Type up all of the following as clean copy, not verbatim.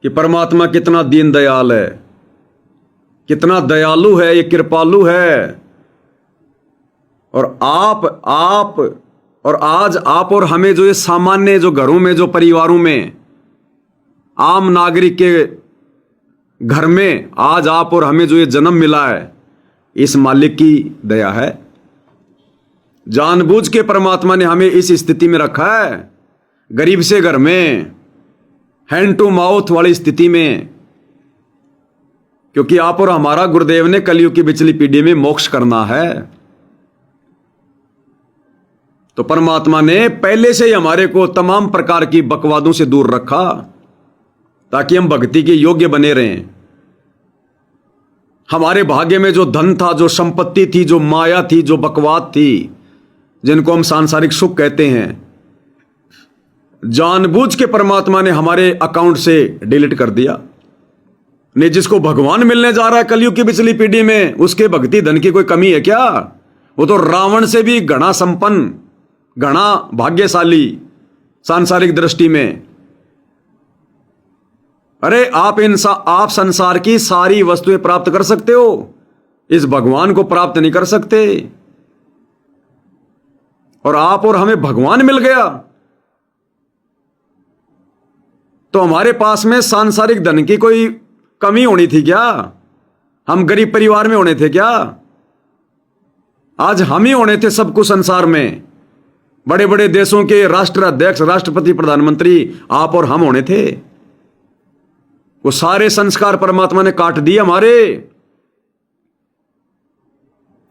कि परमात्मा कितना दीन दयाल है, कितना दयालु है, ये कृपालु है। और आप और आज आप और हमें जो ये सामान्य जो घरों में, जो परिवारों में, आम नागरिक के घर में आज आप और हमें जो ये जन्म मिला है, इस मालिक की दया है। जानबूझ के परमात्मा ने हमें इस स्थिति में रखा है, गरीब से घर में, हैंड टू माउथ वाली स्थिति में, क्योंकि आप और हमारा गुरुदेव ने कलयुग की पिछली पीढ़ी में मोक्ष करना है। तो परमात्मा ने पहले से ही हमारे को तमाम प्रकार की बकवादों से दूर रखा ताकि हम भक्ति के योग्य बने रहें। हमारे भाग्य में जो धन था, जो संपत्ति थी, जो माया थी, जो बकवाद थी, जिनको हम सांसारिक सुख कहते हैं, जानबूझ के परमात्मा ने हमारे अकाउंट से डिलीट कर दिया। ने जिसको भगवान मिलने जा रहा है कलयुग की पिछली पीढ़ी में, उसके भक्ति धन की कोई कमी है क्या? वो तो रावण से भी घना संपन्न, घना भाग्यशाली सांसारिक दृष्टि में। अरे आप संसार की सारी वस्तुएं प्राप्त कर सकते हो, इस भगवान को प्राप्त नहीं कर सकते। और आप और हमें भगवान मिल गया तो हमारे पास में सांसारिक धन की कोई कमी होनी थी क्या? हम गरीब परिवार में होने थे क्या? आज हम ही होने थे सब कुछ संसार में। बड़े बड़े देशों के राष्ट्राध्यक्ष, राष्ट्रपति, प्रधानमंत्री आप और हम होने थे। वो सारे संस्कार परमात्मा ने काट दिए हमारे,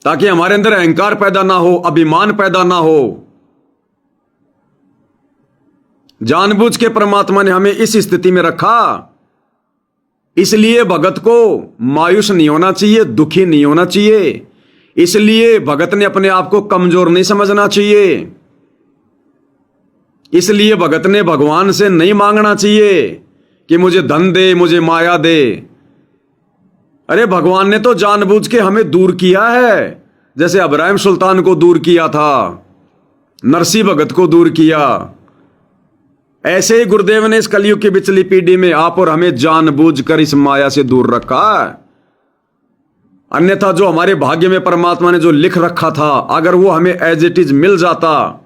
ताकि हमारे अंदर अहंकार पैदा ना हो, अभिमान पैदा ना हो। जानबूझ के परमात्मा ने हमें इस स्थिति में रखा। इसलिए भगत को मायूस नहीं होना चाहिए, दुखी नहीं होना चाहिए। इसलिए भगत ने अपने आप को कमजोर नहीं समझना चाहिए। इसलिए भगत ने भगवान से नहीं मांगना चाहिए कि मुझे धन दे, मुझे माया दे। अरे भगवान ने तो जानबूझ के हमें दूर किया है, जैसे इब्राहिम सुल्तान को दूर किया था, नरसिंह भगत को दूर किया। ऐसे ही गुरुदेव ने इस कलयुग की पिछली पीढ़ी में आप और हमें जानबूझकर इस माया से दूर रखा। अन्यथा जो हमारे भाग्य में परमात्मा ने जो लिख रखा था, अगर वो हमें एज इट इज मिल जाता,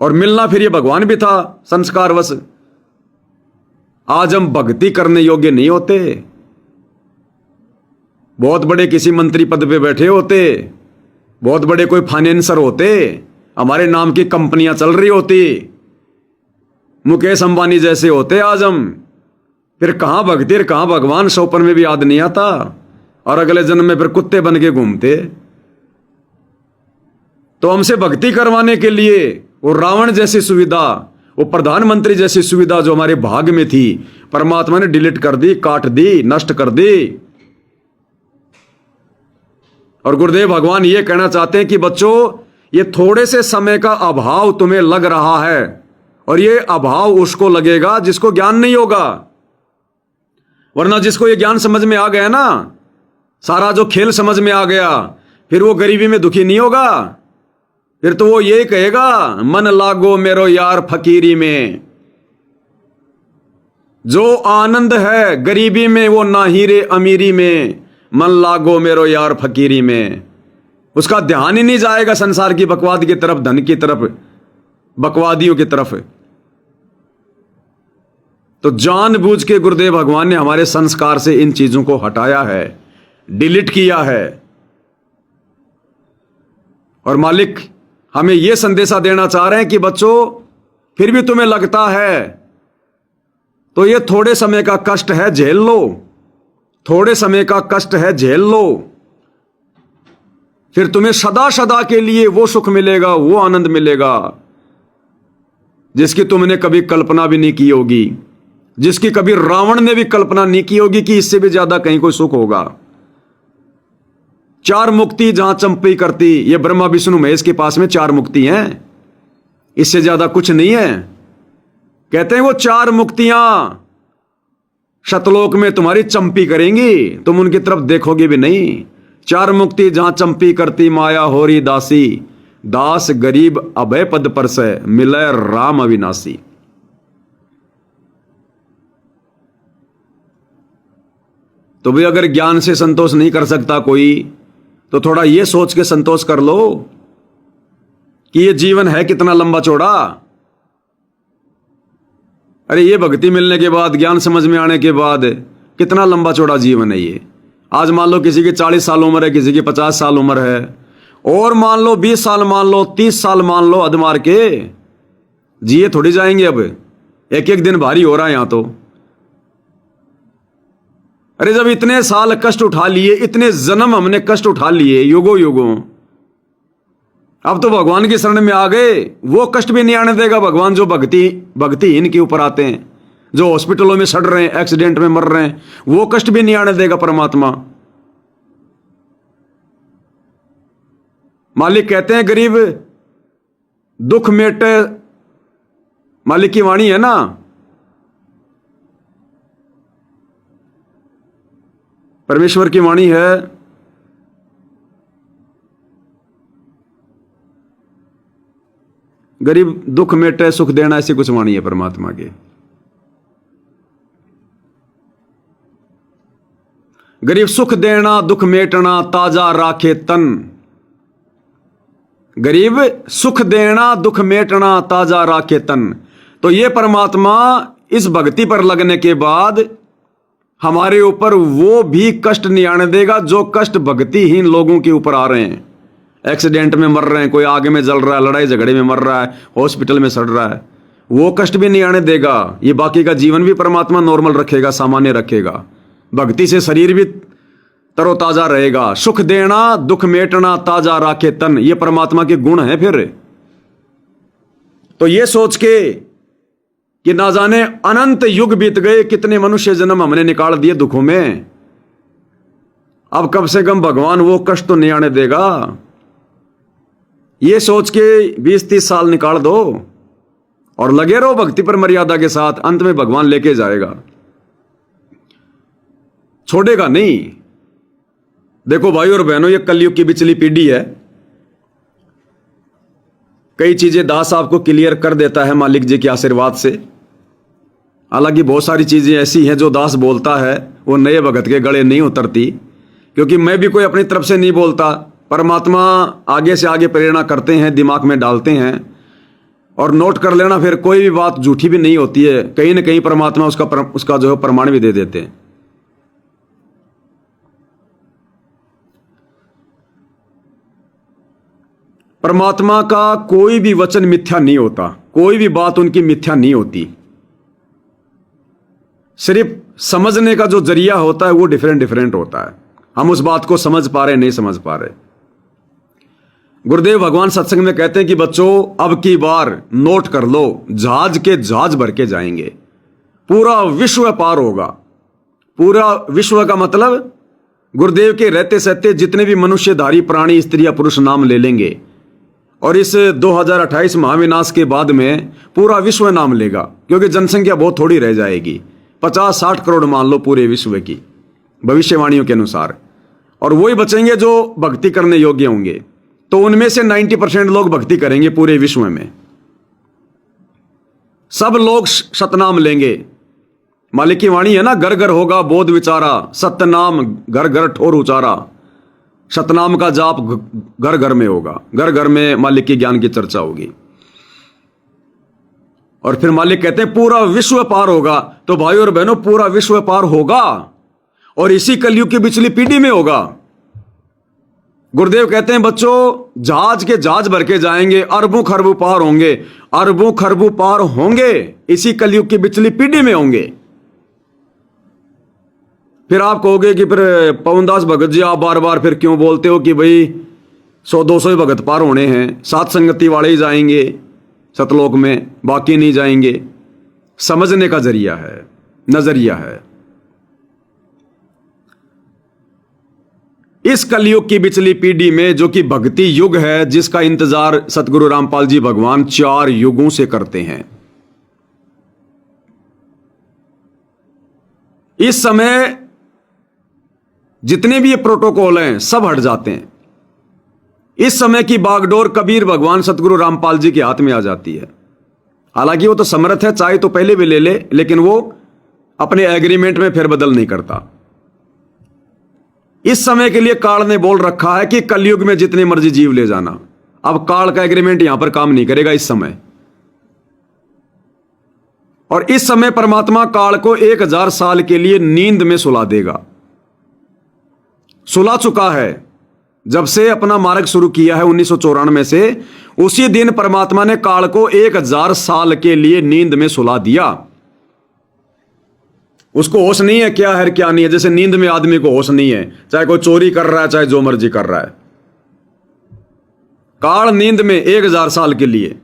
और मिलना फिर ये भगवान भी था संस्कारवश, आज हम भक्ति करने योग्य नहीं होते। बहुत बड़े किसी मंत्री पद पे बैठे होते, बहुत बड़े कोई फाइनेंसर होते, हमारे नाम की कंपनियां चल रही होती, मुकेश अंबानी जैसे होते आज हम। फिर कहां भक्ति और कहां भगवान, सौपर में भी याद नहीं आता, और अगले जन्म में फिर कुत्ते बन के घूमते। तो हमसे भक्ति करवाने के लिए वो रावण जैसी सुविधा, वो प्रधानमंत्री जैसी सुविधा जो हमारे भाग्य में थी, परमात्मा ने डिलीट कर दी, काट दी, नष्ट कर दी। और गुरुदेव भगवान ये कहना चाहते हैं कि बच्चों, ये थोड़े से समय का अभाव तुम्हें लग रहा है, और ये अभाव उसको लगेगा जिसको ज्ञान नहीं होगा। वरना जिसको ये ज्ञान समझ में आ गया ना, सारा जो खेल समझ में आ गया, फिर वो गरीबी में दुखी नहीं होगा। फिर तो वो ये कहेगा, मन लागो मेरो यार फकीरी में। जो आनंद है गरीबी में वो ना ही रे अमीरी में, मन लागो मेरो यार फकीरी में। उसका ध्यान ही नहीं जाएगा संसार की बकवाद की तरफ, धन की तरफ, बकवादियों की तरफ। तो जानबूझ के गुरुदेव भगवान ने हमारे संस्कार से इन चीजों को हटाया है, डिलीट किया है। और मालिक हमें यह संदेशा देना चाह रहे हैं कि बच्चों, फिर भी तुम्हें लगता है तो ये थोड़े समय का कष्ट है, झेल लो। थोड़े समय का कष्ट है, झेल लो। फिर तुम्हें सदा सदा के लिए वो सुख मिलेगा, वो आनंद मिलेगा जिसकी तुमने कभी कल्पना भी नहीं की होगी, जिसकी कभी रावण ने भी कल्पना नहीं की होगी कि इससे भी ज्यादा कहीं कोई सुख होगा। चार मुक्ति जहां चंपी करती, ये ब्रह्मा विष्णु महेश के पास में चार मुक्ति हैं, इससे ज्यादा कुछ नहीं है। कहते हैं वो चार मुक्तियां शतलोक में तुम्हारी चंपी करेंगी, तुम उनकी तरफ देखोगे भी नहीं। चार मुक्ति जहां चंपी करती, माया होरी दासी, दास गरीब अभय पद पर से मिले राम अविनाशी। तो भी अगर ज्ञान से संतोष नहीं कर सकता कोई, तो थोड़ा ये सोच के संतोष कर लो कि ये जीवन है कितना लंबा चौड़ा। अरे ये भक्ति मिलने के बाद, ज्ञान समझ में आने के बाद कितना लंबा चौड़ा जीवन है ये। आज मान लो किसी की 40 साल उम्र है, किसी की 50 साल उम्र है, और मान लो 20 साल, मान लो 30 साल, मान लो अध मार के जिए थोड़ी जाएंगे। अब एक एक दिन भारी हो रहा है यहां तो। अरे जब इतने साल कष्ट उठा लिए, इतने जन्म हमने कष्ट उठा लिए, युगों युगों, अब तो भगवान की शरण में आ गए, वो कष्ट भी नहीं आने देगा भगवान। जो भक्तिहीन के ऊपर आते हैं, जो हॉस्पिटलों में सड़ रहे हैं, एक्सीडेंट में मर रहे हैं, वो कष्ट भी नहीं आने देगा परमात्मा। मालिक कहते हैं गरीब दुख मेटे, मालिक की वाणी है ना। परमेश्वर की वाणी है, गरीब दुख मेटे सुख देना, ऐसी कुछ वाणी है परमात्मा की। गरीब सुख देना, दुख मेटना, ताजा राखे तन। गरीब सुख देना, दुख मेटना, ताजा राखे तन। तो ये परमात्मा इस भक्ति पर लगने के बाद हमारे ऊपर वो भी कष्ट नहीं आने देगा जो कष्ट भक्तिहीन लोगों के ऊपर आ रहे हैं। एक्सीडेंट में मर रहे हैं, कोई आग में जल रहा है, लड़ाई झगड़े में मर रहा है, हॉस्पिटल में सड़ रहा है, वो कष्ट भी नहीं आने देगा। ये बाकी का जीवन भी परमात्मा नॉर्मल रखेगा, सामान्य रखेगा। भक्ति से शरीर भी तरोताजा रहेगा। सुख देना, दुख मेटना, ताजा राखे तन, ये परमात्मा के गुण हैं। फिर तो ये सोच के कि ना जाने अनंत युग बीत गए, कितने मनुष्य जन्म हमने निकाल दिए दुखों में, अब कम से कम भगवान वो कष्ट तो नहीं आने देगा। ये सोच के 20-30 साल निकाल दो और लगे रहो भक्ति पर मर्यादा के साथ। अंत में भगवान लेके जाएगा, छोड़ेगा नहीं। देखो भाई और बहनों, ये कलयुग की बिचली पीढ़ी है। कई चीजें दास आपको क्लियर कर देता है मालिक जी के आशीर्वाद से। हालांकि बहुत सारी चीजें ऐसी हैं जो दास बोलता है वो नए भगत के गले नहीं उतरती, क्योंकि मैं भी कोई अपनी तरफ से नहीं बोलता। परमात्मा आगे से आगे प्रेरणा करते हैं, दिमाग में डालते हैं। और नोट कर लेना, फिर कोई भी बात झूठी भी नहीं होती है, कहीं ना कहीं परमात्मा उसका जो है प्रमाण भी दे देते हैं। परमात्मा का कोई भी वचन मिथ्या नहीं होता, कोई भी बात उनकी मिथ्या नहीं होती। सिर्फ समझने का जो जरिया होता है वो डिफरेंट होता है। हम उस बात को समझ पा रहे नहीं समझ पा रहे। गुरुदेव भगवान सत्संग में कहते हैं कि बच्चों अब की बार नोट कर लो, जहाज के जहाज भर के जाएंगे, पूरा विश्व पार होगा। पूरा विश्व का मतलब गुरुदेव के रहते सहते जितने भी मनुष्यधारी प्राणी, स्त्री या पुरुष नाम ले लेंगे। और इस 2028 महाविनाश के बाद में पूरा विश्व नाम लेगा, क्योंकि जनसंख्या बहुत थोड़ी रह जाएगी। 50-60 करोड़ मान लो पूरे विश्व की भविष्यवाणियों के अनुसार। और वही बचेंगे जो भक्ति करने योग्य होंगे। तो उनमें से 90% लोग भक्ति करेंगे पूरे विश्व में। सब लोग सतनाम लेंगे। मालिक की वाणी है ना, घर घर होगा बोध विचारा, सतनाम घर घर ठोर उचारा। सतनाम का जाप घर घर में होगा, घर घर में मालिक की ज्ञान की चर्चा होगी। और फिर मालिक कहते हैं पूरा विश्व पार होगा। तो भाई और बहनों, पूरा विश्व पार होगा और इसी कलयुग की पिछली पीढ़ी में होगा। गुरुदेव कहते हैं बच्चों, जहाज के जहाज भर के जाएंगे, अरबों खरबों पार होंगे, अरबों खरबों पार होंगे, इसी कलयुग की पिछली पीढ़ी में होंगे। फिर आप कहोगे कि फिर पवनदास भगत जी आप बार बार फिर क्यों बोलते हो कि भाई 100-200 भगत पार होने हैं, सात संगति वाले ही जाएंगे सतलोक में, बाकी नहीं जाएंगे। समझने का जरिया है, नजरिया है। इस कलयुग की पिछली पीढ़ी में जो कि भक्ति युग है, जिसका इंतजार सतगुरु रामपाल जी भगवान 4 युगों से करते हैं, इस समय जितने भी ये प्रोटोकॉल हैं सब हट जाते हैं। इस समय की बागडोर कबीर भगवान सतगुरु रामपाल जी के हाथ में आ जाती है। हालांकि वो तो समर्थ है, चाहे तो पहले भी ले ले, लेकिन वो अपने एग्रीमेंट में फेरबदल नहीं करता। इस समय के लिए काल ने बोल रखा है कि कलयुग में जितने मर्जी जीव ले जाना। अब काल का एग्रीमेंट यहां पर काम नहीं करेगा इस समय। और इस समय परमात्मा काल को 1000 साल के लिए नींद में सुला देगा। सुला चुका है। जब से अपना मार्ग शुरू किया है 1994 से, उसी दिन परमात्मा ने काल को 1000 साल के लिए नींद में सुला दिया। उसको होश नहीं है क्या है क्या नहीं है। जैसे नींद में आदमी को होश नहीं है, चाहे कोई चोरी कर रहा है चाहे जो मर्जी कर रहा है। काल नींद में 1000 साल के लिए,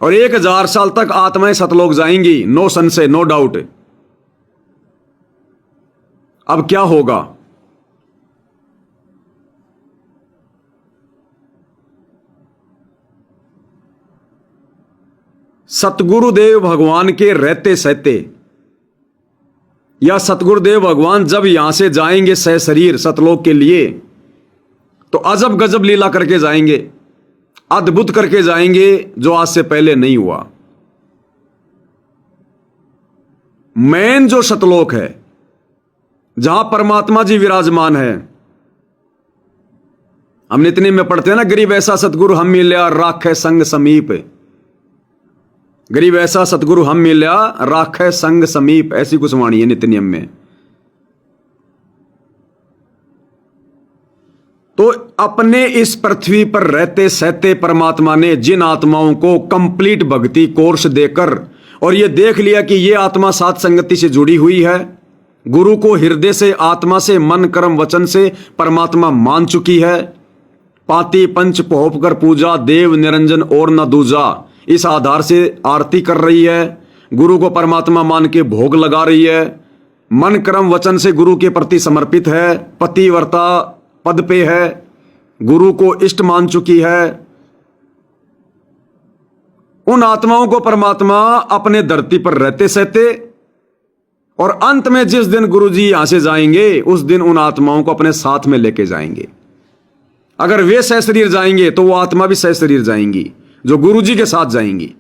और 1000 साल तक आत्माएं सतलोक जाएंगी, नो संशय, नो डाउट। अब क्या होगा? सतगुरुदेव भगवान के रहते सहते, या सतगुरुदेव भगवान जब यहां से जाएंगे सह शरीर सतलोक के लिए, तो अजब गजब लीला करके जाएंगे, अद्भुत करके जाएंगे, जो आज से पहले नहीं हुआ। मेन जो सतलोक है, जहां परमात्मा जी विराजमान है, हम नितने में पढ़ते हैं ना, गरीब ऐसा सतगुरु हम मिल्या राखे संग समीप। गरीब ऐसा सतगुरु हम मिल्या राखे संग समीप, ऐसी कुछ वाणी है नित्यनियम में। तो अपने इस पृथ्वी पर रहते सहते परमात्मा ने जिन आत्माओं को कंप्लीट भक्ति कोर्स देकर, और यह देख लिया कि यह आत्मा सात संगति से जुड़ी हुई है, गुरु को हृदय से, आत्मा से, मन कर्म वचन से परमात्मा मान चुकी है, पाती पंच पोप कर पूजा, देव निरंजन और न दूजा, इस आधार से आरती कर रही है, गुरु को परमात्मा मान के भोग लगा रही है, मन कर्म वचन से गुरु के प्रति समर्पित है, पतिव्रता पद पे है, गुरु को इष्ट मान चुकी है। उन आत्माओं को परमात्मा अपने धरती पर रहते सहते, और अंत में जिस दिन गुरु जी यहां से जाएंगे, उस दिन उन आत्माओं को अपने साथ में लेके जाएंगे। अगर वे सह शरीर जाएंगे तो वो आत्मा भी सह शरीर जाएंगी, जो गुरु जी के साथ जाएंगी।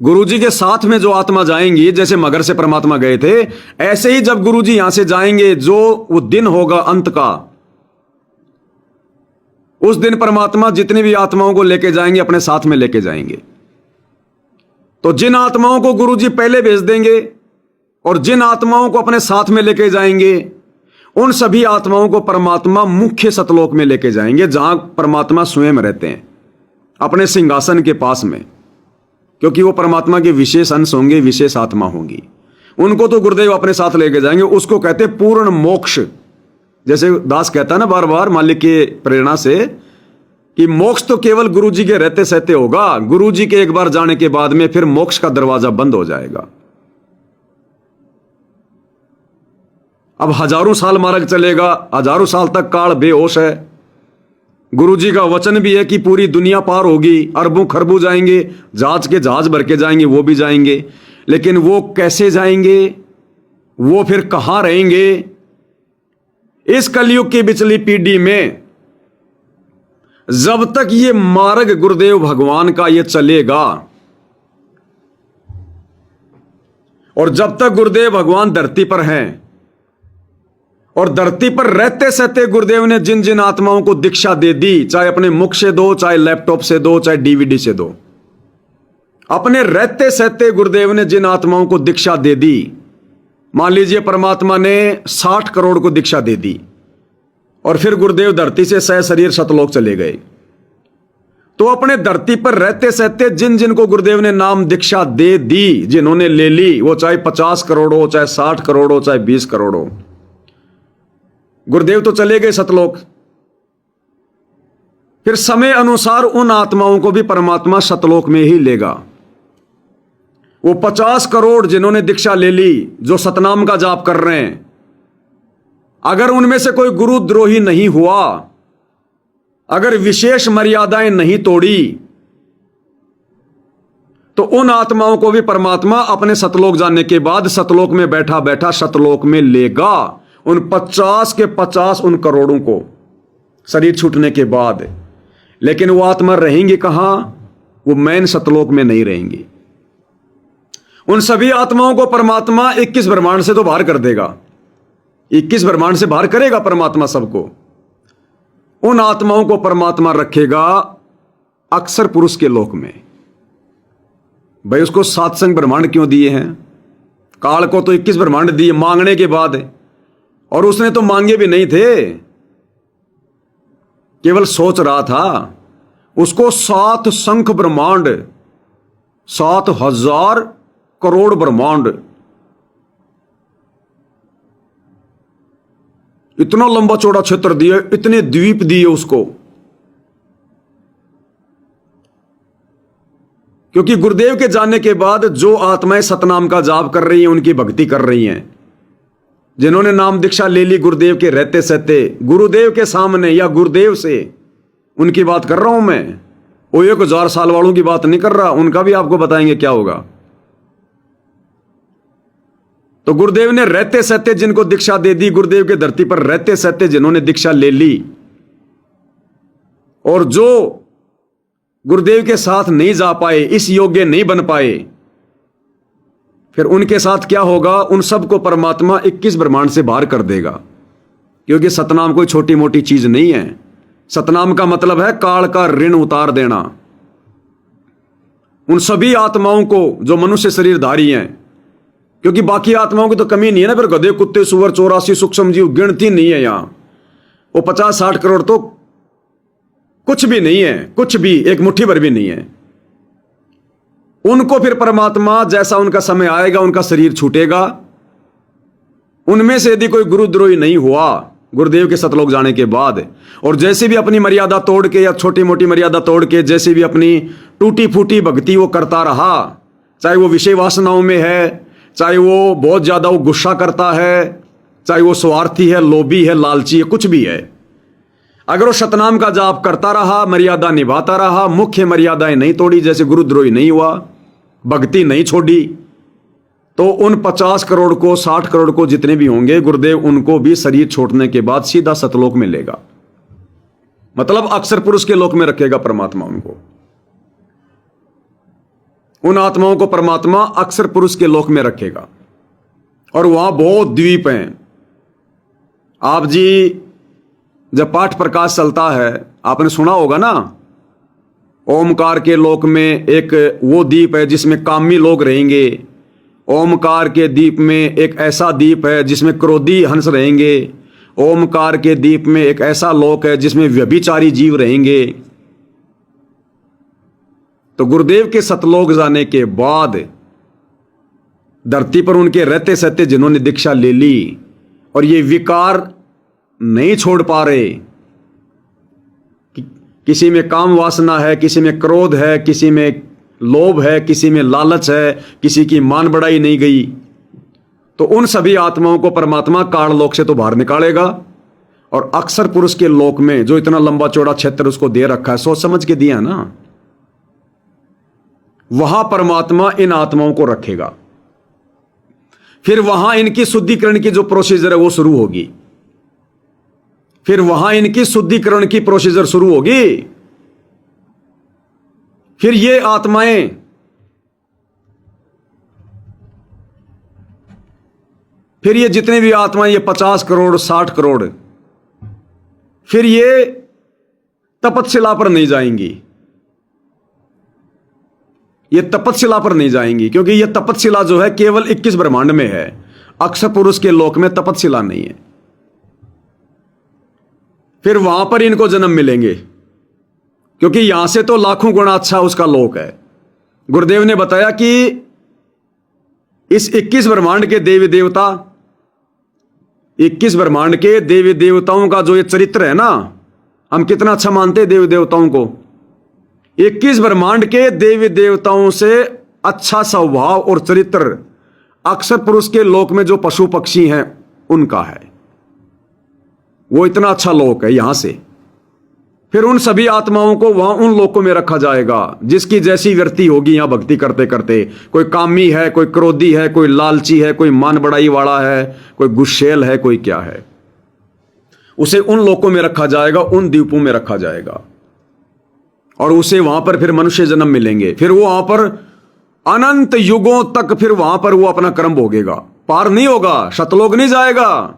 गुरु जी के साथ में जो आत्मा जाएंगी, जैसे मगर से परमात्मा गए थे, ऐसे ही जब गुरु जी यहां से जाएंगे, जो वो दिन होगा अंत का, उस दिन परमात्मा जितनी भी आत्माओं को लेके जाएंगे अपने साथ में लेके जाएंगे। तो जिन आत्माओं को गुरु जी पहले भेज देंगे और जिन आत्माओं को अपने साथ में लेके जाएंगे, उन सभी आत्माओं को परमात्मा मुख्य सतलोक में लेके जाएंगे, जहां परमात्मा स्वयं रहते हैं, अपने सिंहासन के पास में, क्योंकि वो परमात्मा के विशेष अंश होंगे, विशेष आत्मा होंगी। उनको तो गुरुदेव अपने साथ लेके जाएंगे। उसको कहते पूर्ण मोक्ष। जैसे दास कहता है ना बार बार मालिक के प्रेरणा से, कि मोक्ष तो केवल गुरु जी के रहते सहते होगा। गुरु जी के एक बार जाने के बाद में फिर मोक्ष का दरवाजा बंद हो जाएगा। अब हजारों साल मार्ग चलेगा, हजारों साल तक काल बेहोश है। गुरु जी का वचन भी है कि पूरी दुनिया पार होगी, अरबों खरबों जाएंगे, जहाज के जहाज भर के जाएंगे, वो भी जाएंगे। लेकिन वो कैसे जाएंगे, वो फिर कहां रहेंगे? इस कलयुग की बिचली पीढ़ी में जब तक ये मार्ग गुरुदेव भगवान का ये चलेगा, और जब तक गुरुदेव भगवान धरती पर हैं, और धरती पर रहते सहते गुरुदेव ने जिन जिन आत्माओं को दीक्षा दे दी, चाहे अपने मुख से दो, चाहे लैपटॉप से दो, चाहे डीवीडी से दो, अपने रहते सहते गुरुदेव ने जिन आत्माओं को दीक्षा दे दी, मान लीजिए परमात्मा ने 60 करोड़ को दीक्षा दे दी, और फिर गुरुदेव धरती से सह शरीर सतलोक चले गए, तो अपने धरती पर रहते सहते जिन जिन को गुरुदेव ने नाम दीक्षा दे दी, जिन्होंने ले ली, वो चाहे 50 करोड़ हो, चाहे 60 करोड़ हो, चाहे 20 करोड़ हो, गुरुदेव तो चले गए सतलोक। फिर समय अनुसार उन आत्माओं को भी परमात्मा सतलोक में ही लेगा। वो 50 करोड़ जिन्होंने दीक्षा ले ली, जो सतनाम का जाप कर रहे हैं, अगर उनमें से कोई गुरुद्रोही नहीं हुआ, अगर विशेष मर्यादाएं नहीं तोड़ी, तो उन आत्माओं को भी परमात्मा अपने सतलोक जाने के बाद सतलोक में बैठा बैठा सतलोक में लेगा। उन 50 के 50 उन करोड़ों को शरीर छूटने के बाद। लेकिन वो आत्मा रहेंगी कहां? वो मैन सतलोक में नहीं रहेंगी। उन सभी आत्माओं को परमात्मा 21 ब्रह्मांड से तो बाहर कर देगा, 21 ब्रह्मांड से बाहर करेगा परमात्मा सबको। उन आत्माओं को परमात्मा रखेगा अक्षर पुरुष के लोक में। भाई उसको 7 संग ब्रह्मांड क्यों दिए हैं? काल को तो 21 ब्रह्मांड दिए मांगने के बाद, और उसने तो मांगे भी नहीं थे, केवल सोच रहा था। उसको 7 संख ब्रह्मांड, 7,000 करोड़ ब्रह्मांड, इतना लंबा चौड़ा क्षेत्र दिए, इतने द्वीप दिए उसको। क्योंकि गुरुदेव के जाने के बाद जो आत्माएं सतनाम का जाप कर रही हैं, उनकी भक्ति कर रही हैं, जिन्होंने नाम दीक्षा ले ली गुरुदेव के रहते सहते, गुरुदेव के सामने या गुरुदेव से, उनकी बात कर रहा हूं मैं। वो 1000 साल वालों की बात नहीं कर रहा, उनका भी आपको बताएंगे क्या होगा। तो गुरुदेव ने रहते सहते जिनको दीक्षा दे दी, गुरुदेव के धरती पर रहते सहते जिन्होंने दीक्षा ले ली, और जो गुरुदेव के साथ नहीं जा पाए, इस योग्य नहीं बन पाए, फिर उनके साथ क्या होगा? उन सबको परमात्मा 21 ब्रह्मांड से बाहर कर देगा। क्योंकि सतनाम कोई छोटी मोटी चीज नहीं है। सतनाम का मतलब है काल का ऋण उतार देना। उन सभी आत्माओं को जो मनुष्य शरीरधारी हैं, क्योंकि बाकी आत्माओं की तो कमी नहीं है ना, फिर गधे कुत्ते सुअर 84 सूक्ष्म जीव गिनती नहीं है यहां। वो 50-60 करोड़ तो कुछ भी नहीं है, कुछ भी, एक मुट्ठी भर भी नहीं है। उनको फिर परमात्मा जैसा उनका समय आएगा, उनका शरीर छूटेगा। उनमें से यदि कोई गुरुद्रोही नहीं हुआ गुरुदेव के सतलोक जाने के बाद, और जैसे भी अपनी मर्यादा तोड़ के या छोटी मोटी मर्यादा तोड़ के जैसे भी अपनी टूटी फूटी भक्ति वो करता रहा, चाहे वो विषय वासनाओं में है, चाहे वो बहुत ज्यादा वो गुस्सा करता है, चाहे वो स्वार्थी है, लोभी है, लालची है, कुछ भी है, अगर वो सतनाम का जाप करता रहा, मर्यादा निभाता रहा, मुख्य मर्यादाएं नहीं तोड़ी, जैसे गुरुद्रोही नहीं हुआ, भक्ति नहीं छोड़ी, तो उन 50 करोड़ को, 60 करोड़ को, जितने भी होंगे, गुरुदेव उनको भी शरीर छोड़ने के बाद सीधा सतलोक में लेगा। मतलब अक्षर पुरुष के लोक में रखेगा परमात्मा उनको। उन आत्माओं को परमात्मा अक्षर पुरुष के लोक में रखेगा, और वहां बहुत द्वीप हैं। आप जी जब पाठ प्रकाश चलता है, आपने सुना होगा ना, ओमकार के लोक में एक वो द्वीप है जिसमें कामी लोग रहेंगे। ओमकार के द्वीप में एक ऐसा द्वीप है जिसमें क्रोधी हंस रहेंगे। ओमकार के द्वीप में एक ऐसा लोक है जिसमें व्यभिचारी जीव रहेंगे। तो गुरुदेव के सतलोक जाने के बाद धरती पर उनके रहते सहते जिन्होंने दीक्षा ले ली, और ये विकार नहीं छोड़ पा रहे, किसी में काम वासना है, किसी में क्रोध है, किसी में लोभ है, किसी में लालच है, किसी की मान बढ़ाई नहीं गई, तो उन सभी आत्माओं को परमात्मा काल लोक से तो बाहर निकालेगा, और अक्षर पुरुष के लोक में जो इतना लंबा चौड़ा क्षेत्र उसको दे रखा है, सोच समझ के दिया ना, वहां परमात्मा इन आत्माओं को रखेगा। फिर वहां इनकी शुद्धिकरण की जो प्रोसीजर है वो शुरू होगी। फिर वहां इनकी शुद्धिकरण की प्रोसीजर शुरू होगी। फिर ये आत्माएं फिर ये जितने भी आत्माएं, ये 50 करोड़ 60 करोड़, फिर ये तपस्या पर नहीं जाएंगी। ये तपस्या पर नहीं जाएंगी, क्योंकि ये तपस्या जो है केवल 21 ब्रह्मांड में है। अक्षर पुरुष के लोक में तपस्या नहीं है। फिर वहां पर इनको जन्म मिलेंगे, क्योंकि यहां से तो लाखों गुना अच्छा उसका लोक है। गुरुदेव ने बताया कि इस 21 ब्रह्मांड के देवी देवता, 21 ब्रह्मांड के देवी देवताओं का जो ये चरित्र है ना, हम कितना अच्छा मानते हैं देवी देवताओं को। 21 ब्रह्मांड के देवी देवताओं से अच्छा स्वभाव और चरित्र अक्षर पुरुष के लोक में जो पशु पक्षी हैं उनका है। वो इतना अच्छा लोक है। यहां से फिर उन सभी आत्माओं को वहां उन लोकों में रखा जाएगा जिसकी जैसी वृत्ति होगी यहां भक्ति करते करते। कोई कामी है, कोई क्रोधी है, कोई लालची है, कोई मान बढ़ाई वाला है, कोई गुस्सेल है, कोई क्या है, उसे उन लोकों में रखा जाएगा, उन द्वीपों में रखा जाएगा, और उसे वहां पर फिर मनुष्य जन्म मिलेंगे। फिर वो वहां पर अनंत युगों तक फिर वहां पर वो अपना कर्म भोगेगा, पार नहीं होगा, सतलोक नहीं जाएगा।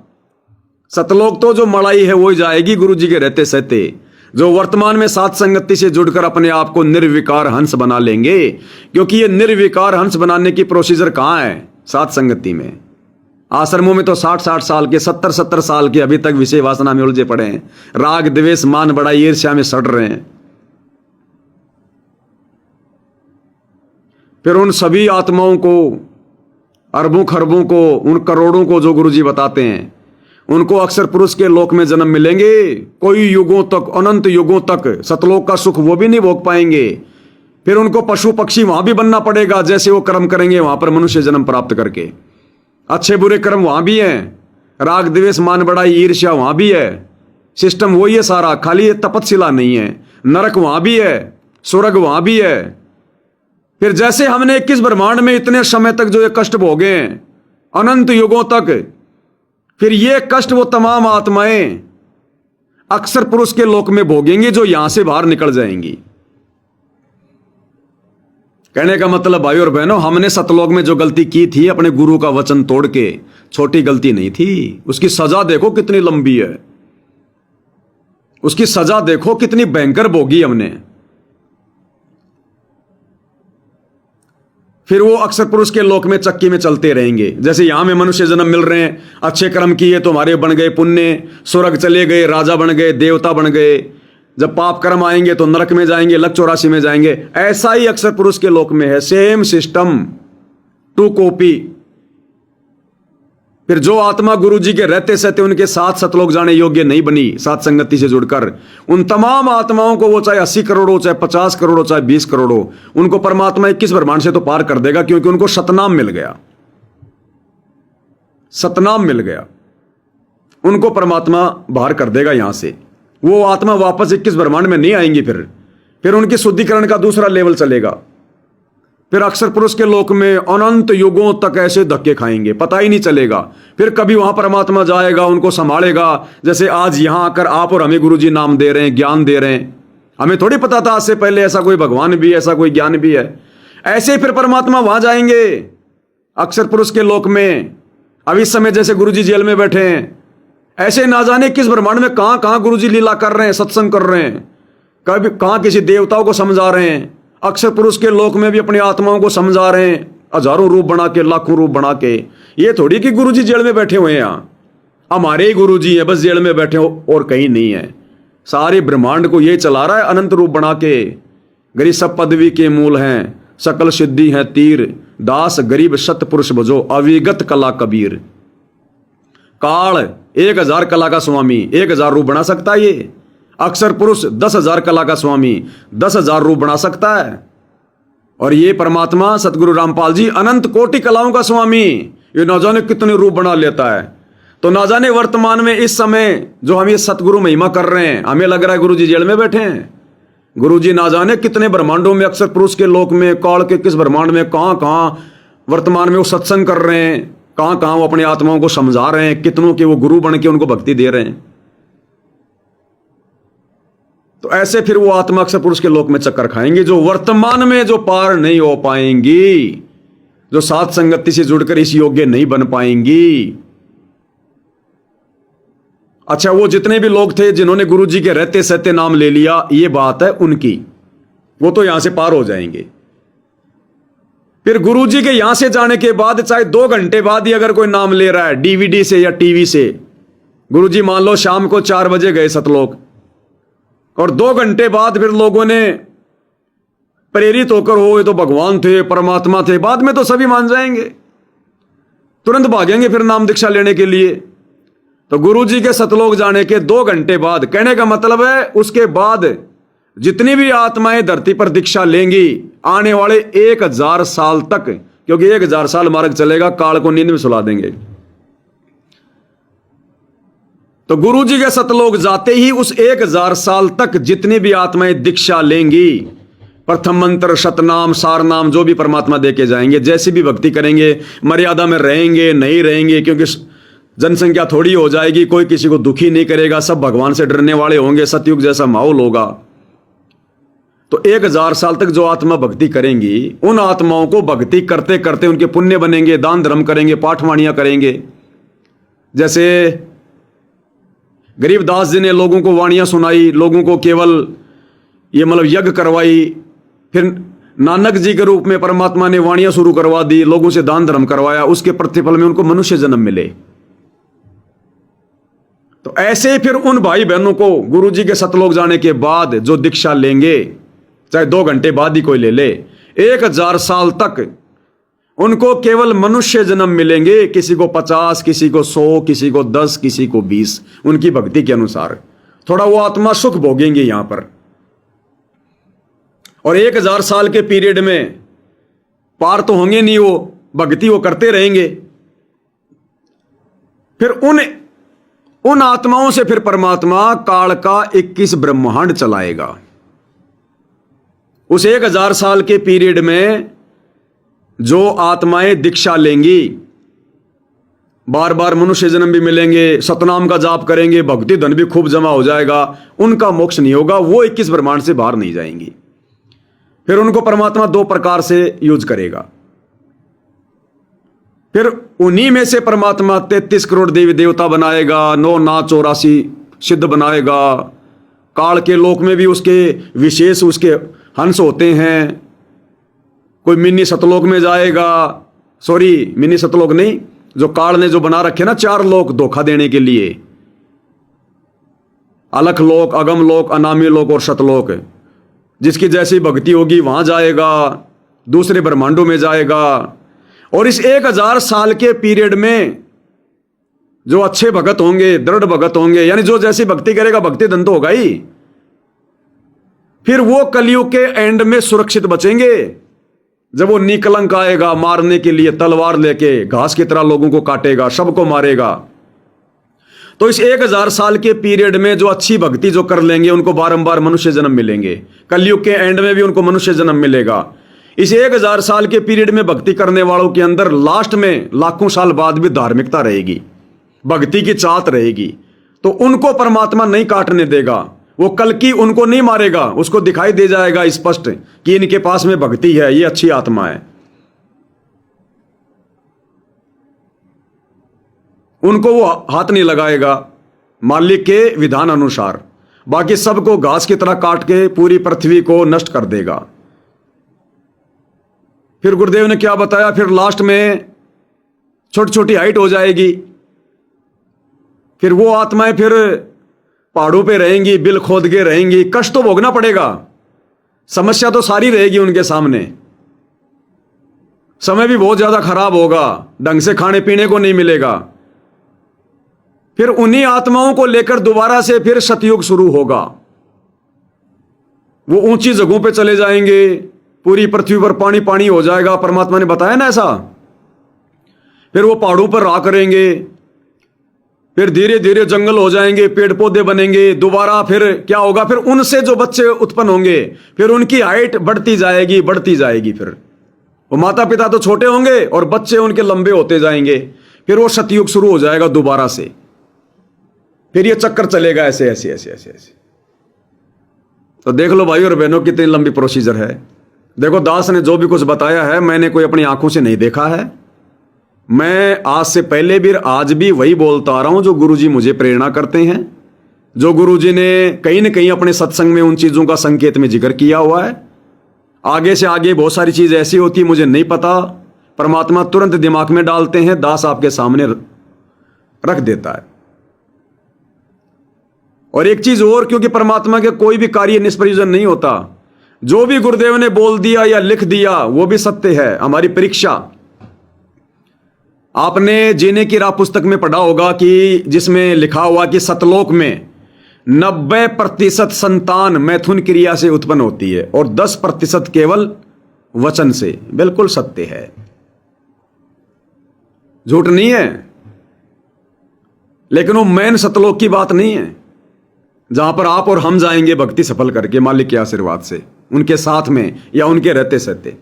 सतलोक तो जो मलाई है वो जाएगी गुरु जी के रहते सहते। जो वर्तमान में सात संगति से जुड़कर अपने आप को निर्विकार हंस बना लेंगे, क्योंकि ये निर्विकार हंस बनाने की प्रोसीजर कहां है? सात संगति में। आश्रमों में तो 60-60 साल के, 70-70 साल के अभी तक विषय वासना में उलझे पड़े हैं, राग द्वेष मान बड़ाई ईर्ष्या में सड़ रहे हैं। फिर उन सभी आत्माओं को, अरबों खरबों को, उन करोड़ों को जो गुरुजी बताते हैं, उनको अक्षर पुरुष के लोक में जन्म मिलेंगे। कोई युगों तक, अनंत युगों तक सतलोक का सुख वो भी नहीं भोग पाएंगे। फिर उनको पशु पक्षी वहां भी बनना पड़ेगा, जैसे वो कर्म करेंगे वहां पर मनुष्य जन्म प्राप्त करके। अच्छे बुरे कर्म वहां भी हैं, राग द्वेष मान बड़ाई ईर्ष्या वहां भी है, सिस्टम वही है सारा, खाली ये तपतशिला नहीं है। नरक वहां भी है, स्वर्ग वहां भी है। फिर जैसे हमने 21 ब्रह्मांड में इतने समय तक जो ये कष्ट भोगे हैं, अनंत युगों तक, फिर ये कष्ट वो तमाम आत्माएं अक्षर पुरुष के लोक में भोगेंगी, जो यहां से बाहर निकल जाएंगी। कहने का मतलब भाई और बहनों, हमने सतलोक में जो गलती की थी अपने गुरु का वचन तोड़ के, छोटी गलती नहीं थी। उसकी सजा देखो कितनी लंबी है, उसकी सजा देखो कितनी भयंकर भोगी हमने। फिर वो अक्षर पुरुष के लोक में चक्की में चलते रहेंगे। जैसे यहां में मनुष्य जन्म मिल रहे हैं, अच्छे कर्म किए तो हमारे बन गए पुण्य, स्वर्ग चले गए, राजा बन गए, देवता बन गए। जब पाप कर्म आएंगे तो नरक में जाएंगे, लक 84 में जाएंगे। ऐसा ही अक्षर पुरुष के लोक में है, सेम सिस्टम, टू कॉपी। फिर जो आत्मा गुरु जी के रहते सहते उनके साथ सतलोक जाने योग्य नहीं बनी सात संगति से जुड़कर, उन तमाम आत्माओं को, वो चाहे 80 करोड़ हो, चाहे 50 करोड़ हो, चाहे 20 करोड़ हो, उनको परमात्मा 21 ब्रह्मांड से तो पार कर देगा, क्योंकि उनको सतनाम मिल गया। सतनाम मिल गया, उनको परमात्मा बाहर कर देगा यहां से। वो आत्मा वापस 21 ब्रह्मांड में नहीं आएंगी। फिर उनकी शुद्धिकरण का दूसरा लेवल चलेगा। फिर अक्षर पुरुष के लोक में अनंत युगों तक ऐसे धक्के खाएंगे, पता ही नहीं चलेगा। फिर कभी वहां परमात्मा जाएगा, उनको संभालेगा। जैसे आज यहां आकर आप और हमें गुरुजी नाम दे रहे हैं, ज्ञान दे रहे हैं, हमें थोड़ी पता था आज से पहले ऐसा कोई भगवान भी, ऐसा कोई ज्ञान भी है। ऐसे ही फिर परमात्मा वहां जाएंगे अक्षर पुरुष के लोक में। अब इस समय जैसे गुरुजी जेल में बैठे हैं, ऐसे ना जाने किस ब्रह्मांड में कहां कहां गुरुजी लीला कर रहे हैं, सत्संग कर रहे हैं, कभी कहां किसी देवताओं को समझा रहे हैं। अक्षर पुरुष के लोक में भी अपनी आत्माओं को समझा रहे हैं, हजारों रूप बना के, लाखों रूप बना के। ये थोड़ी कि गुरुजी जेल में बैठे हुए हैं, यहां हमारे ही गुरुजी हैं, बस जेल में बैठे हो और कहीं नहीं है। सारे ब्रह्मांड को ये चला रहा है अनंत रूप बना के। गरीब सब पदवी के मूल हैं, सकल सिद्धि है तीर, दास गरीब सत पुरुष भजो, अविगत कला कबीर। काल 1000 कला का स्वामी 1000 रूप बना सकता है। ये अक्षर पुरुष 10,000 कला का स्वामी 10,000 रूप बना सकता है। और ये परमात्मा सतगुरु रामपाल जी अनंत कोटि कलाओं का स्वामी, ये ना जाने कितने रूप बना लेता है। तो ना जाने वर्तमान में इस समय जो हम ये सतगुरु महिमा कर रहे हैं, हमें लग रहा है गुरुजी जेल में बैठे हैं। गुरुजी ना जाने कितने ब्रह्मांडों में, अक्षर पुरुष के लोक में, काल के किस ब्रह्मांड में, कहां कहां वर्तमान में वो सत्संग कर रहे हैं, कहां कहां वो अपनी आत्माओं को समझा रहे हैं, कितनों के वो गुरु बन के उनको भक्ति दे रहे हैं। तो ऐसे फिर वो आत्मा अक्षर पुरुष के लोक में चक्कर खाएंगे, जो वर्तमान में जो पार नहीं हो पाएंगी, जो सात संगति से जुड़कर इस योग्य नहीं बन पाएंगी। अच्छा, वो जितने भी लोग थे जिन्होंने गुरुजी के रहते सहते नाम ले लिया, ये बात है उनकी, वो तो यहां से पार हो जाएंगे। फिर गुरुजी के यहां से जाने के बाद, चाहे 2 घंटे बाद ही अगर कोई नाम ले रहा है डीवीडी से या टीवी से, गुरुजी मान लो शाम को 4 बजे गए सतलोक, और 2 घंटे बाद फिर लोगों ने प्रेरित होकर, हो ये तो भगवान थे, परमात्मा थे, बाद में तो सभी मान जाएंगे, तुरंत भागेंगे फिर नाम दीक्षा लेने के लिए। तो गुरुजी के सतलोक जाने के 2 घंटे बाद, कहने का मतलब है उसके बाद जितनी भी आत्माएं धरती पर दीक्षा लेंगी आने वाले 1000 साल तक, क्योंकि 1000 साल मार्ग चलेगा, काल को नींद में सुला देंगे। तो गुरुजी के सतलोक जाते ही उस 1000 साल तक जितनी भी आत्माएं दीक्षा लेंगी, प्रथम मंत्र, सतनाम, सारनाम, जो भी परमात्मा देके जाएंगे, जैसी भी भक्ति करेंगे, मर्यादा में रहेंगे नहीं रहेंगे, क्योंकि जनसंख्या थोड़ी हो जाएगी, कोई किसी को दुखी नहीं करेगा, सब भगवान से डरने वाले होंगे, सतयुग जैसा माहौल होगा। तो 1000 साल तक जो आत्मा भक्ति करेंगी, उन आत्माओं को भक्ति करते करते उनके पुण्य बनेंगे, दान धर्म करेंगे, पाठवाणियां करेंगे। जैसे गरीबदास जी ने लोगों को वाणियां सुनाई, लोगों को केवल ये मतलब यज्ञ करवाई, फिर नानक जी के रूप में परमात्मा ने वाणियां शुरू करवा दी, लोगों से दान धर्म करवाया, उसके प्रतिफल में उनको मनुष्य जन्म मिले। तो ऐसे ही फिर उन भाई बहनों को गुरु जी के सतलोक जाने के बाद जो दीक्षा लेंगे, चाहे 2 घंटे बाद ही कोई ले ले, 1000 साल तक उनको केवल मनुष्य जन्म मिलेंगे। किसी को 50, किसी को 100, किसी को 10, किसी को 20, उनकी भक्ति के अनुसार थोड़ा वो आत्मा सुख भोगेंगे यहां पर। और 1000 साल के पीरियड में पार तो होंगे नहीं, वो भक्ति वो करते रहेंगे। फिर उन आत्माओं से फिर परमात्मा काल का 21 ब्रह्मांड चलाएगा। उस 1000 साल के पीरियड में जो आत्माएं दीक्षा लेंगी, बार बार मनुष्य जन्म भी मिलेंगे, सतनाम का जाप करेंगे, भक्ति धन भी खूब जमा हो जाएगा, उनका मोक्ष नहीं होगा, वो 21 ब्रह्मांड से बाहर नहीं जाएंगी। फिर उनको परमात्मा 2 प्रकार से यूज करेगा। फिर उन्हीं में से परमात्मा 33 करोड़ देवी देवता बनाएगा, 9 नाथ 84 सिद्ध बनाएगा। काल के लोक में भी उसके विशेष उसके हंस होते हैं। कोई मिनी सतलोक में जाएगा, सॉरी मिनी सतलोक नहीं, जो काल ने जो बना रखे ना 4 लोक धोखा देने के लिए, अलख लोक, अगम लोक, अनामी लोक और सतलोक। जिसकी जैसी भक्ति होगी वहां जाएगा, दूसरे ब्रह्मांडों में जाएगा। और इस 1000 साल के पीरियड में जो अच्छे भगत होंगे, दृढ़ भगत होंगे, यानी जो जैसी भक्ति करेगा, भक्ति धन तो होगा ही, फिर वो कलयुग के एंड में सुरक्षित बचेंगे। जब वो निकलंक आएगा मारने के लिए, तलवार लेके घास की तरह लोगों को काटेगा, सबको मारेगा। तो इस 1000 साल के पीरियड में जो अच्छी भक्ति जो कर लेंगे, उनको बारंबार मनुष्य जन्म मिलेंगे। कलयुग के एंड में भी उनको मनुष्य जन्म मिलेगा। इस 1000 साल के पीरियड में भक्ति करने वालों के अंदर लास्ट में लाखों साल बाद भी धार्मिकता रहेगी, भक्ति की चाहत रहेगी। तो उनको परमात्मा नहीं काटने देगा। वो कल की उनको नहीं मारेगा, उसको दिखाई दे जाएगा स्पष्ट कि इनके पास में भक्ति है, ये अच्छी आत्मा है। उनको वो हाथ नहीं लगाएगा मालिक के विधान अनुसार। बाकी सबको घास की तरह काट के पूरी पृथ्वी को नष्ट कर देगा। फिर गुरुदेव ने क्या बताया, फिर लास्ट में छोटी छोटी हाइट हो जाएगी। फिर वो आत्माएं फिर पहाड़ों पे रहेंगी, बिल खोद के रहेंगी। कष्ट तो भोगना पड़ेगा, समस्या तो सारी रहेगी उनके सामने। समय भी बहुत ज्यादा खराब होगा, ढंग से खाने पीने को नहीं मिलेगा। फिर उन्हीं आत्माओं को लेकर दोबारा से फिर सतयुग शुरू होगा। वो ऊंची जगहों पे चले जाएंगे, पूरी पृथ्वी पर पानी पानी हो जाएगा, परमात्मा ने बताया ना ऐसा। फिर वो पहाड़ों पर रहा करेंगे, फिर धीरे धीरे जंगल हो जाएंगे, पेड़ पौधे बनेंगे। दोबारा फिर क्या होगा, फिर उनसे जो बच्चे उत्पन्न होंगे, फिर उनकी हाइट बढ़ती जाएगी, बढ़ती जाएगी। फिर वो माता पिता तो छोटे होंगे और बच्चे उनके लंबे होते जाएंगे। फिर वो सतयुग शुरू हो जाएगा दोबारा से। फिर ये चक्कर चलेगा ऐसे ऐसे ऐसे ऐसे ऐसे। तो देख लो भाई और बहनों, कितनी लंबी प्रोसीजर है। देखो, दास ने जो भी कुछ बताया है, मैंने कोई अपनी आंखों से नहीं देखा है। मैं आज से पहले भी आज भी वही बोलता आ रहा हूं जो गुरुजी मुझे प्रेरणा करते हैं, जो गुरुजी ने कहीं न कहीं अपने सत्संग में उन चीजों का संकेत में जिक्र किया हुआ है। आगे से आगे बहुत सारी चीज ऐसी होती मुझे नहीं पता, परमात्मा तुरंत दिमाग में डालते हैं, दास आपके सामने रख देता है। और एक चीज और, क्योंकि परमात्मा के कोई भी कार्य निष्प्रयोजन नहीं होता। जो भी गुरुदेव ने बोल दिया या लिख दिया वो भी सत्य है। हमारी परीक्षा, आपने जीने की राह पुस्तक में पढ़ा होगा कि जिसमें लिखा हुआ कि सतलोक में 90% संतान मैथुन क्रिया से उत्पन्न होती है और 10% केवल वचन से। बिल्कुल सत्य है, झूठ नहीं है। लेकिन वो मैन सतलोक की बात नहीं है, जहां पर आप और हम जाएंगे भक्ति सफल करके मालिक के आशीर्वाद से, उनके साथ में या उनके रहते सहते।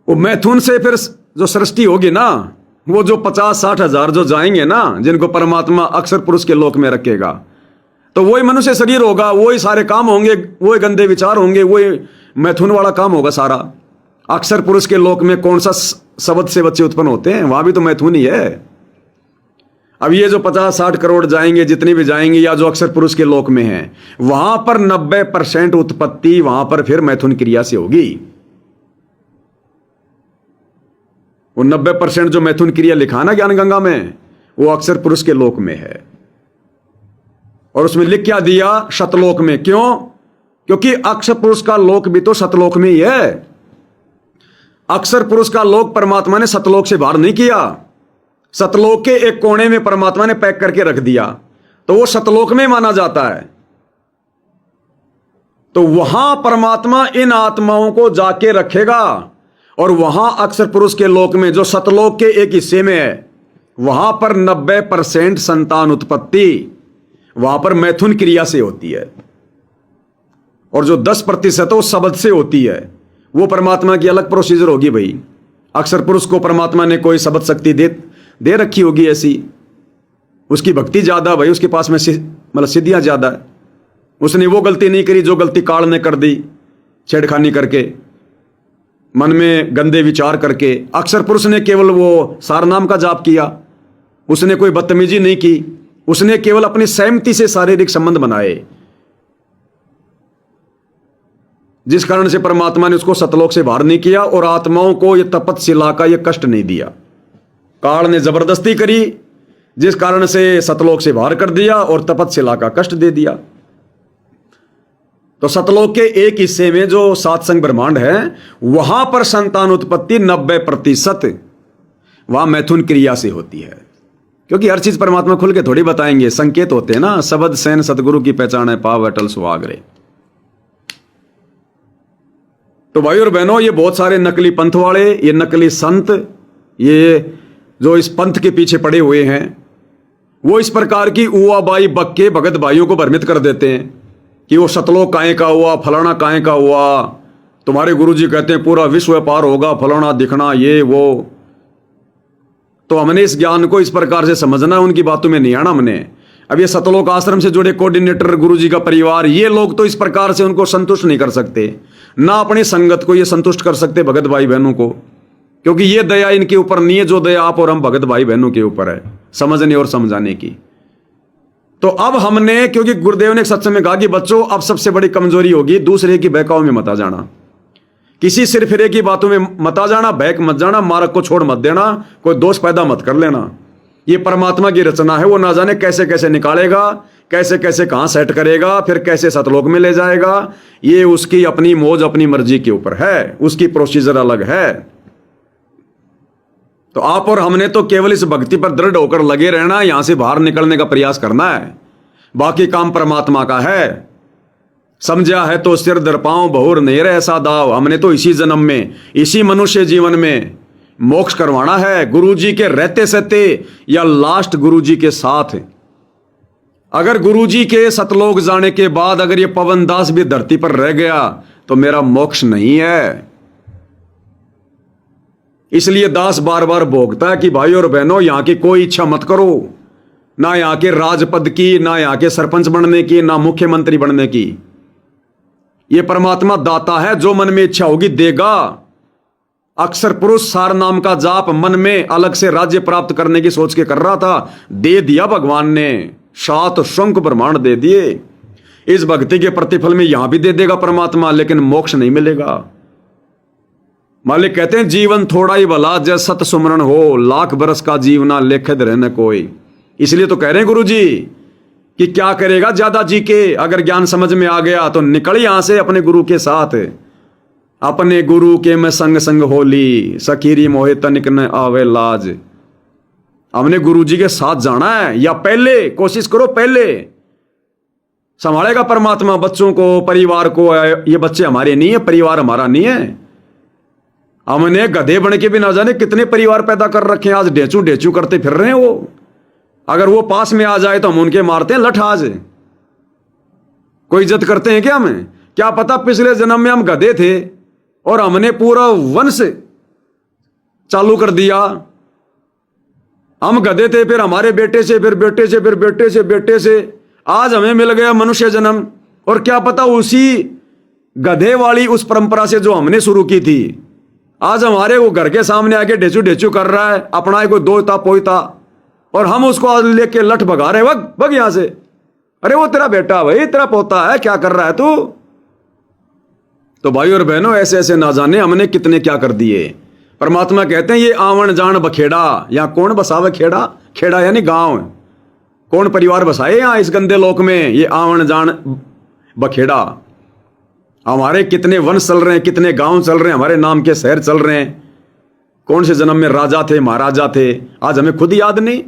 वो मैथुन से फिर जो सृष्टि होगी ना, वो जो 50-60 हजार जो जाएंगे ना, जिनको परमात्मा अक्षर पुरुष के लोक में रखेगा, तो वही मनुष्य शरीर होगा, वही सारे काम होंगे, वही गंदे विचार होंगे, वही मैथुन वाला काम होगा सारा। अक्सर पुरुष के लोक में कौन सा शब्द से बच्चे उत्पन्न होते हैं? वहां भी तो मैथुन ही है। अब ये जो 50-60 करोड़ जाएंगे, जितने भी जाएंगे, या जो अक्सर पुरुष के लोक में है, वहां पर 90% उत्पत्ति वहां पर फिर मैथुन क्रिया से होगी। वो 90% जो मैथुन क्रिया लिखा ना ज्ञान गंगा में, वो अक्सर पुरुष के लोक में है। और उसमें लिख क्या दिया? शतलोक में। क्यों? क्योंकि अक्षर पुरुष का लोक भी तो सतलोक में ही है। अक्षर पुरुष का लोक परमात्मा ने सतलोक से बाहर नहीं किया। सतलोक के एक कोने में परमात्मा ने पैक करके रख दिया, तो वो सतलोक में माना जाता है। तो वहां परमात्मा इन आत्माओं को जाके रखेगा, और वहां अक्षर पुरुष के लोक में जो सतलोक के एक हिस्से में है, वहां पर 90% संतान उत्पत्ति वहां पर मैथुन क्रिया से होती है, और जो 10% वो शब्द से होती है। वो परमात्मा की अलग प्रोसीजर होगी भाई। अक्षर पुरुष को परमात्मा ने कोई शब्द शक्ति दे रखी होगी ऐसी, उसकी भक्ति ज्यादा भाई, उसके पास में मतलब सिद्धियां ज्यादा है। उसने वो गलती नहीं करी जो गलती काल ने कर दी, छेड़खानी करके, मन में गंदे विचार करके। अक्षर पुरुष ने केवल वो सार नाम का जाप किया, उसने कोई बदतमीजी नहीं की, उसने केवल अपनी सहमति से शारीरिक संबंध बनाए, जिस कारण से परमात्मा ने उसको सतलोक से बाहर नहीं किया, और आत्माओं को यह तपतशिला का यह कष्ट नहीं दिया। काल ने जबरदस्ती करी, जिस कारण से सतलोक से बाहर कर दिया और तपतशिला का कष्ट दे दिया। तो सतलोक के एक हिस्से में जो सातसंग ब्रह्मांड है, वहां पर संतान उत्पत्ति 90% वहां मैथुन क्रिया से होती है। क्योंकि हर चीज परमात्मा खुल के थोड़ी बताएंगे, संकेत होते हैं ना। शब्द सैन सतगुरु की पहचान है, पाव अटल सुहागरे। तो भाई और बहनों, ये बहुत सारे नकली पंथ वाले, ये नकली संत, ये जो इस पंथ के पीछे पड़े हुए हैं, वो इस प्रकार की उआ बाई बक्के भगत भाइयों को भ्रमित कर देते हैं कि वो सतलोक काहे का हुआ, फलाना काहे का हुआ, तुम्हारे गुरुजी कहते हैं पूरा विश्व व्यापार होगा, फलाना दिखना, ये वो। तो हमने इस ज्ञान को इस प्रकार से समझना, उनकी बातों में नहीं आना हमने। अब ये सतलोक आश्रम से जुड़े कोऑर्डिनेटर, गुरुजी का परिवार, ये लोग तो इस प्रकार से उनको संतुष्ट नहीं कर सकते, ना अपनी संगत को ये संतुष्ट कर सकते भगत भाई बहनों को, क्योंकि ये दया इनके ऊपर नहीं है जो दया आप और हम भगत भाई बहनों के ऊपर है, समझने और समझाने की। तो अब हमने, क्योंकि गुरुदेव ने एक सत्संग में कहा कि बच्चों, अब सबसे बड़ी कमजोरी होगी दूसरे की बहकाओं में मत आ जाना, किसी सिरफिरे की बातों में मत आ जाना, बहक मत जाना, मार्ग को छोड़ मत देना, कोई दोष पैदा मत कर लेना। ये परमात्मा की रचना है, वो ना जाने कैसे कैसे निकालेगा, कैसे कैसे कहां सेट करेगा, फिर कैसे सतलोक में ले जाएगा। ये उसकी अपनी मौज, अपनी मर्जी के ऊपर है, उसकी प्रोसीजर अलग है। तो आप और हमने तो केवल इस भक्ति पर दृढ़ होकर लगे रहना, यहां से बाहर निकलने का प्रयास करना है, बाकी काम परमात्मा का है। समझा है तो सिर दर पांव बहुर नहीं रहे ऐसा दाव। हमने तो इसी जन्म में, इसी मनुष्य जीवन में मोक्ष करवाना है, गुरुजी के रहते सहते या लास्ट गुरुजी के साथ। अगर गुरुजी के सतलोक जाने के बाद अगर ये पवन दास भी धरती पर रह गया तो मेरा मोक्ष नहीं है। इसलिए दास बार बार भोगता है कि भाई और बहनों, यहां की कोई इच्छा मत करो, ना यहां के राजपद की, ना यहां के सरपंच बनने की, ना मुख्यमंत्री बनने की। यह परमात्मा दाता है, जो मन में इच्छा होगी देगा। अक्षर पुरुष सार नाम का जाप मन में अलग से राज्य प्राप्त करने की सोच के कर रहा था, दे दिया भगवान ने, 7 शंख ब्रह्मांड दे दिए। इस भक्ति के प्रतिफल में यहां भी दे देगा परमात्मा, लेकिन मोक्ष नहीं मिलेगा। मालिक कहते हैं जीवन थोड़ा ही भला, जय सत सुमरण हो, लाख बरस का जीवना लेखद रहने कोई। इसलिए तो कह रहे हैं गुरु जी कि क्या करेगा ज्यादा जी के, अगर ज्ञान समझ में आ गया तो निकल यहां से अपने गुरु के साथ। अपने गुरु के मैं संग संग होली, सखीरी मोहे तनिक न आवे लाज। हमने गुरु जी के साथ जाना है, या पहले कोशिश करो, पहले संभालेगा परमात्मा बच्चों को, परिवार को। ये बच्चे हमारे नहीं है, परिवार हमारा नहीं है। हमने गधे बन के भी ना जाने कितने परिवार पैदा कर रखे हैं, आज ढेचू ढेचू करते फिर रहे हैं वो। अगर वो पास में आ जाए तो हम उनके मारते हैं लठाज। कोई इज्जत करते हैं क्या हमें? क्या पता पिछले जन्म में हम गधे थे और हमने पूरा वंश चालू कर दिया। हम गधे थे, फिर हमारे बेटे से, फिर बेटे से, फिर बेटे से, बेटे से, आज हमें मिल गया मनुष्य जन्म, और क्या पता उसी गधे वाली उस परंपरा से जो हमने शुरू की थी, आज हमारे वो घर के सामने आके ढेचू ढेचू कर रहा है, अपना कोई दोता पोता, और हम उसको आज लेके लठ भगा रहे, वग भग यहां से। अरे वो तेरा बेटा भाई, तेरा पोता है, क्या कर रहा है तू? तो भाई और बहनों, ऐसे ऐसे ना जाने हमने कितने क्या कर दिए। परमात्मा कहते हैं ये आवन जान बखेड़ा, यहां कौन बसावे खेड़ा? खेड़ा यानी गांव, कौन परिवार बसाए यहां इस गंदे लोक में? ये आवन जान बखेड़ा। हमारे कितने वंश चल रहे हैं, कितने गांव चल रहे हैं, हमारे नाम के शहर चल रहे हैं। कौन से जन्म में राजा थे, महाराजा थे, आज हमें खुद याद नहीं।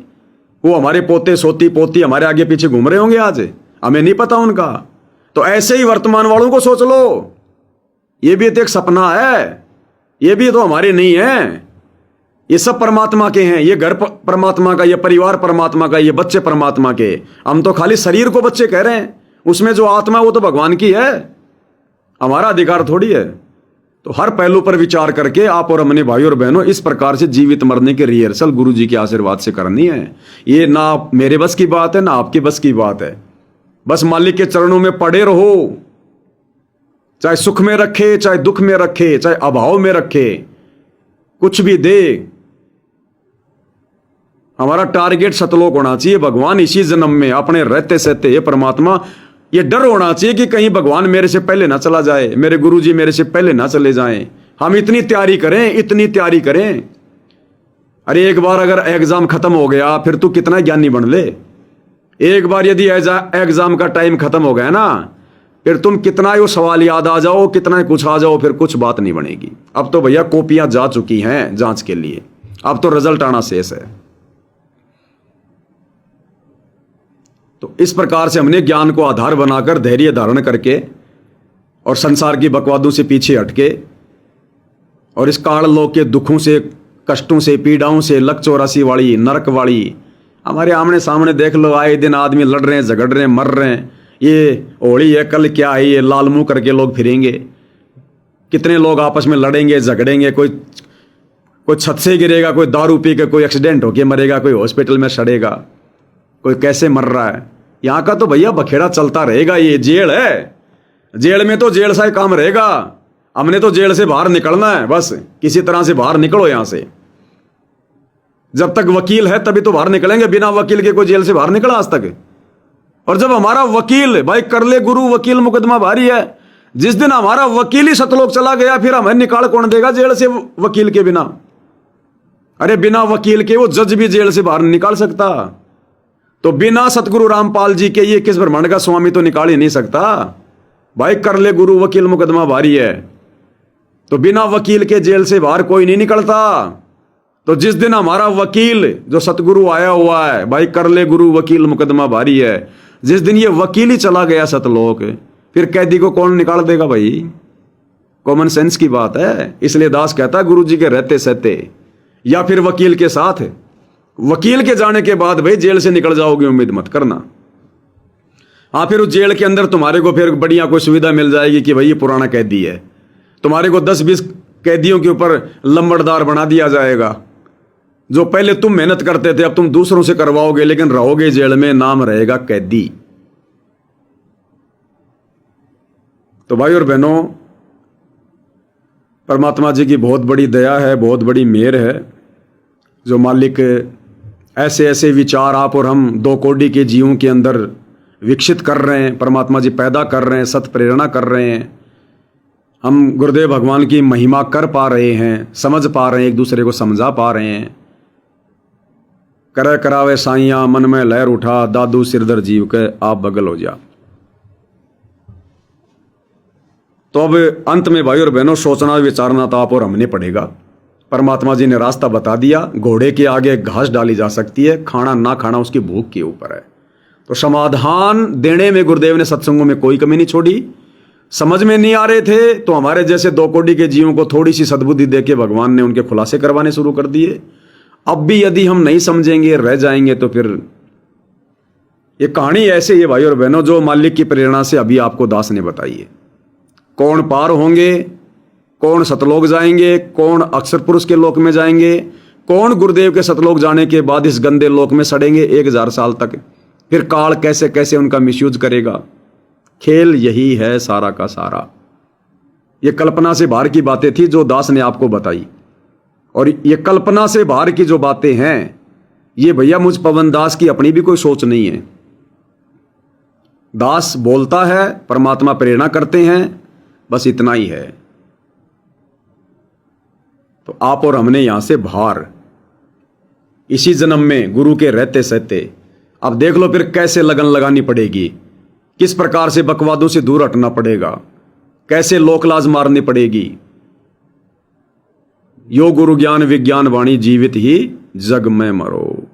वो हमारे पोते सोती पोती हमारे आगे पीछे घूम रहे होंगे, आज हमें नहीं पता उनका। तो ऐसे ही वर्तमान वालों को सोच लो, ये भी तो एक सपना है, ये भी तो हमारे नहीं है। ये सब परमात्मा के हैं, ये घर परमात्मा का, ये परिवार परमात्मा का, ये बच्चे परमात्मा के। हम तो खाली शरीर को बच्चे कह रहे हैं, उसमें जो आत्मा वो तो भगवान की है, हमारा अधिकार थोड़ी है। तो हर पहलू पर विचार करके आप और हमने भाई और बहनों इस प्रकार से जीवित मरने के रिहर्सल गुरु जी के आशीर्वाद से करनी है। ये ना मेरे बस की बात है, ना आपकी बस की बात है। बस मालिक के चरणों में पड़े रहो, चाहे सुख में रखे, चाहे दुख में रखे, चाहे अभाव में रखे, कुछ भी दे। हमारा टारगेट सतलोक होना चाहिए, भगवान इसी जन्म में अपने रहते सहते, ये परमात्मा, ये डर होना चाहिए कि कहीं भगवान मेरे से पहले ना चला जाए, मेरे गुरुजी मेरे से पहले ना चले जाएं। हम इतनी तैयारी करें, इतनी तैयारी करें। अरे एक बार अगर एग्जाम खत्म हो गया, फिर तू कितना ज्ञानी बन ले। एक बार यदि एग्जाम का टाइम खत्म हो गया ना, फिर तुम कितना ही वो सवाल याद आ जाओ, कितना ही कुछ आ जाओ, फिर कुछ बात नहीं बनेगी। अब तो भैया कॉपियां जा चुकी हैं जांच के लिए, अब तो रिजल्ट आना शेष है। तो इस प्रकार से हमने ज्ञान को आधार बनाकर धैर्य धारण करके और संसार की बकवादों से पीछे हटके और इस काल लोक के दुखों से, कष्टों से, पीड़ाओं से, लक 84 वाली, नरक वाली हमारे आमने सामने देख लो, आए दिन आदमी लड़ रहे हैं, झगड़ रहे हैं, मर रहे हैं। ये होली है, कल क्या है, ये लाल मुंह करके लोग फिरेंगे। कितने लोग आपस में लड़ेंगे, झगड़ेंगे, कोई छत से गिरेगा, कोई दारू पी के कोई एक्सीडेंट होके मरेगा, कोई हॉस्पिटल में सड़ेगा, कोई कैसे मर रहा है। यहां का तो भैया बखेड़ा चलता रहेगा। ये जेल है, जेल में तो जेल सा ही काम रहेगा। हमने तो जेल से बाहर निकलना है, बस किसी तरह से बाहर निकलो यहां से। जब तक वकील है तभी तो बाहर निकलेंगे, बिना वकील के कोई जेल से बाहर निकला आज तक? और जब हमारा वकील, भाई कर ले गुरु वकील मुकदमा भारी है, जिस दिन हमारा वकील ही सतलोक चला गया, फिर हमें निकाल कौन देगा जेल से वकील के बिना? अरे बिना वकील के वो जज भी जेल से बाहर नहीं निकाल सकता, तो बिना सतगुरु रामपाल जी के ये किस ब्रह्मांड का स्वामी तो निकाल ही नहीं सकता। भाई कर ले गुरु वकील मुकदमा भारी है, तो बिना वकील के जेल से बाहर कोई नहीं निकलता। तो जिस दिन हमारा वकील जो सतगुरु आया हुआ है, भाई कर ले गुरु वकील मुकदमा भारी है, जिस दिन ये वकील ही चला गया सतलोक, फिर कैदी को कौन निकाल देगा भाई? कॉमन सेंस की बात है। इसलिए दास कहता है गुरु जी के रहते सहते या फिर वकील के साथ, वकील के जाने के बाद भाई जेल से निकल जाओगे उम्मीद मत करना। हाँ, फिर उस जेल के अंदर तुम्हारे को फिर बढ़िया कोई सुविधा मिल जाएगी कि भाई ये पुराना कैदी है, तुम्हारे को 10-20 कैदियों के ऊपर लंबड़दार बना दिया जाएगा। जो पहले तुम मेहनत करते थे अब तुम दूसरों से करवाओगे, लेकिन रहोगे जेल में, नाम रहेगा कैदी। तो भाई और बहनों, परमात्मा जी की बहुत बड़ी दया है, बहुत बड़ी मेहर है, जो मालिक ऐसे ऐसे विचार आप और हम 2 कोटि के जीवों के अंदर विकसित कर रहे हैं, परमात्मा जी पैदा कर रहे हैं, सत प्रेरणा कर रहे हैं। हम गुरुदेव भगवान की महिमा कर पा रहे हैं, समझ पा रहे हैं, एक दूसरे को समझा पा रहे हैं। करे करावे साइया मन में लहर उठा, दादू सिरदर जीव के आप बगल हो जा। तो अब अंत में भाई और बहनों, सोचना विचारना तो आप और हमने पड़ेगा। परमात्मा जी ने रास्ता बता दिया, घोड़े के आगे घास डाली जा सकती है, खाना ना खाना उसकी भूख के ऊपर है। तो समाधान देने में गुरुदेव ने सत्संगों में कोई कमी नहीं छोड़ी। समझ में नहीं आ रहे थे तो हमारे जैसे 2 कोटि के जीवों को थोड़ी सी सद्बुद्धि देके भगवान ने उनके खुलासे करवाने शुरू कर दिए। अब भी यदि हम नहीं समझेंगे, रह जाएंगे, तो फिर ये कहानी ऐसे ही है भाई और बहनों, जो मालिक की प्रेरणा से अभी आपको दास ने बताई है। कौन पार होंगे, कौन सतलोक जाएंगे, कौन अक्षर पुरुष के लोक में जाएंगे, कौन गुरुदेव के सतलोक जाने के बाद इस गंदे लोक में सड़ेंगे 1000 साल तक, फिर काल कैसे कैसे उनका मिसयूज करेगा। खेल यही है सारा का सारा। ये कल्पना से बाहर की बातें थी जो दास ने आपको बताई, और ये कल्पना से बाहर की जो बातें हैं ये भैया मुझ पवन दास की अपनी भी कोई सोच नहीं है। दास बोलता है, परमात्मा प्रेरणा करते हैं, बस इतना ही है। तो आप और हमने यहां से बाहर इसी जन्म में गुरु के रहते सहते अब देख लो फिर कैसे लगन लगानी पड़ेगी, किस प्रकार से बकवादों से दूर हटना पड़ेगा, कैसे लोकलाज मारनी पड़ेगी। यो गुरु ज्ञान विज्ञान वाणी जीवित ही जग में मरो।